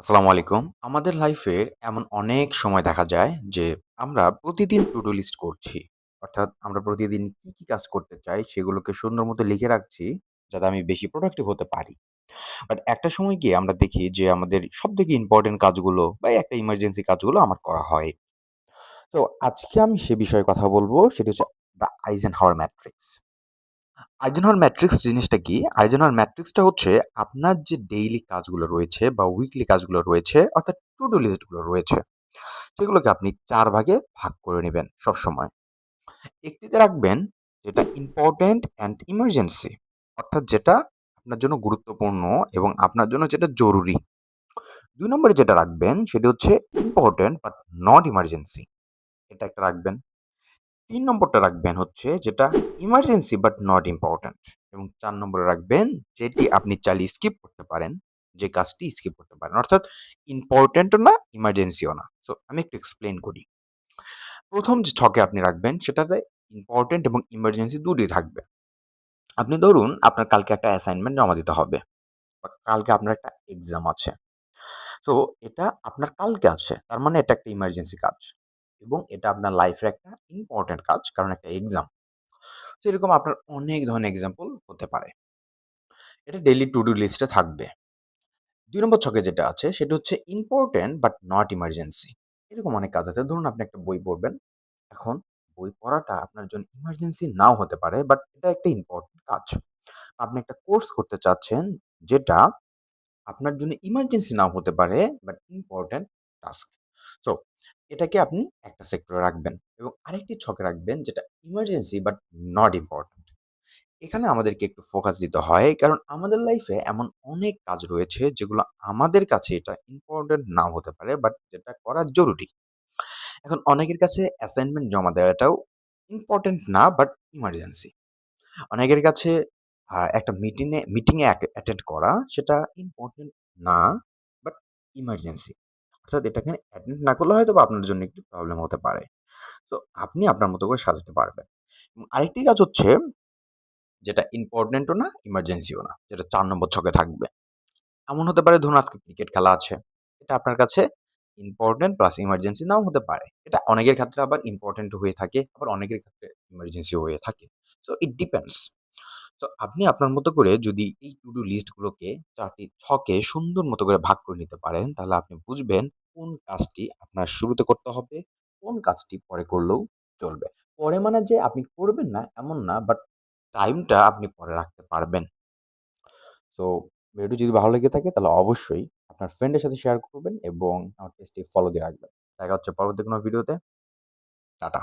আসসালামু আলাইকুম। আমাদের লাইফের এমন অনেক সময় দেখা যায় যে আমরা প্রতিদিন টু ডু লিস্ট করছি। অর্থাৎ আমরা প্রতিদিন কি কাজ করতে চাই সেগুলোকে সুন্দর মতো লিখে রাখছি যাতে আমি বেশি প্রোডাক্টিভ হতে পারি। বাট একটা সময় গিয়ে আমরা দেখি যে আমাদের সবথেকে ইম্পোর্টেন্ট কাজগুলো বা একটা ইমার্জেন্সি কাজগুলো আমার করা হয়। তো আজকে আমি সে বিষয়ে কথা বলব সেটি হচ্ছে the Eisenhower matrix. Eisenhower matrix জিনিসটা কি? আইজেনহাওয়ার ম্যাট্রিক্সটা হচ্ছে আপনার যে ডেইলি কাজগুলো রয়েছে বা উইকলি কাজগুলো রয়েছে অর্থাৎ টু ডু লিস্ট গুলো রয়েছে সেগুলোকে আপনি ৪ ভাগে ভাগ করে নিবেন সবসময়। একটিতে রাখবেন যেটা ইম্পোর্টেন্ট অ্যান্ড ইমার্জেন্সি অর্থাৎ যেটা আপনার জন্য গুরুত্বপূর্ণ এবং আপনার জন্য যেটা জরুরি। ২ নম্বরে যেটা রাখবেন সেটি হচ্ছে ইম্পোর্টেন্ট বাট নট ইমার্জেন্সি, এটা একটা রাখবেন। ৩ নম্বরটা রাখবেন হচ্ছে যেটা ইমার্জেন্সি বাট নট ইম্পোর্টেন্ট এবং ৪ নম্বরে রাখবেন যেটি আপনি চাইলে স্কিপ করতে পারেন, যে কাজটি স্কিপ করতে পারেন। অর্থাৎ ইম্পোর্টেন্টও না, ইমার্জেন্সিও না। সো আমি একটু এক্সপ্লেইন করি। ১ম যে ছকে আপনি রাখবেন সেটাতে ইম্পোর্টেন্ট এবং ইমার্জেন্সি দুটোই থাকবে। আপনি ধরুন আপনার কালকে একটা অ্যাসাইনমেন্ট জমা দিতে হবে বা কালকে আপনার একটা এক্সাম আছে। সো এটা আপনার কালকে আছে। তার মানে এটা একটা ইমার্জেন্সি কাজ এবং এটা আপনার লাইফের একটা ইম্পোর্টেন্ট কাজ কারণ একটা এক্সাম। তো এরকম আপনার অনেক ধরনের এক্সাম্পল হতে পারে। এটা ডেইলি টু ডু লিস্টে থাকবে। ২ নম্বর ছকে যেটা আছে সেটা হচ্ছে ইম্পোর্টেন্ট বাট নট ইমার্জেন্সি। এরকম অনেক কাজ আছে। ধরুন আপনি একটা বই পড়বেন। এখন বই পড়াটা আপনার জন্য ইমার্জেন্সি নাও হতে পারে বাট এটা একটা ইম্পোর্টেন্ট কাজ। আপনি একটা কোর্স করতে চাচ্ছেন যেটা আপনার জন্য ইমার্জেন্সি নাও হতে পারে বাট ইম্পোর্টেন্ট টাস্ক। সো এটাকে আপনি একটা সেক্টরে রাখবেন এবং আরেকটি ছকে রাখবেন যেটা ইমার্জেন্সি বাট নট ইম্পোর্টেন্ট। এখানে আমাদেরকে একটু ফোকাস দিতে হয় কারণ আমাদের লাইফে এমন অনেক কাজ রয়েছে যেগুলো আমাদের কাছে এটা ইম্পোর্টেন্ট নাও হতে পারে বাট যেটা করা জরুরি। এখন অনেকের কাছে অ্যাসাইনমেন্ট জমা দেওয়াটাও ইম্পোর্টেন্ট না বাট ইমার্জেন্সি। অনেকের কাছে একটা মিটিংয়ে অ্যাটেন্ড করা সেটা ইম্পোর্টেন্ট না বাট ইমার্জেন্সি। অর্থাৎ এটাকে অ্যাটেন্ড না করলে হয়তোবা আপনার জন্য একটু প্রবলেম হতে পারে। তো আপনি আপনার মতো করে সাজাতে পারবেন। এবং আরেকটি কাজ হচ্ছে যেটা ইম্পোর্টেন্টও না, ইমার্জেন্সিও না। যেটা ৪ নম্বর ছকে থাকবে। এমন হতে পারে ধরুন আজকে ক্রিকেট খেলা আছে। এটা আপনার কাছে ইম্পোর্টেন্ট প্লাস ইমার্জেন্সি নাও হতে পারে। এটা অনেকের ক্ষেত্রে আবার ইম্পোর্টেন্ট হয়ে থাকে, আবার অনেকের ক্ষেত্রে ইমার্জেন্সিও হয়ে থাকে। So it depends. তো আপনি আপনার মতো করে যদি এই টু ডু লিস্ট গুলোকে ৪ টি ছকে সুন্দর মতো করে ভাগ করে নিতে পারেন, তাহলে আপনি বুঝবেন কোন কাজটি আপনার শুরুতে করতে হবে, কোন কাজটি পরে করলেও চলবে। পরে মানে যে আপনি করবেন না এমন না, বাট টাইমটা আপনি পরে রাখতে পারবেন। সো ভিডিওটি যদি ভালো লেগে থাকে তাহলে অবশ্যই আপনার ফ্রেন্ডের সাথে শেয়ার করবেন এবং আমার পেজটি ফলো দিয়ে রাখবেন। দেখা হচ্ছে পরবর্তী কোনো ভিডিওতে। টাটা।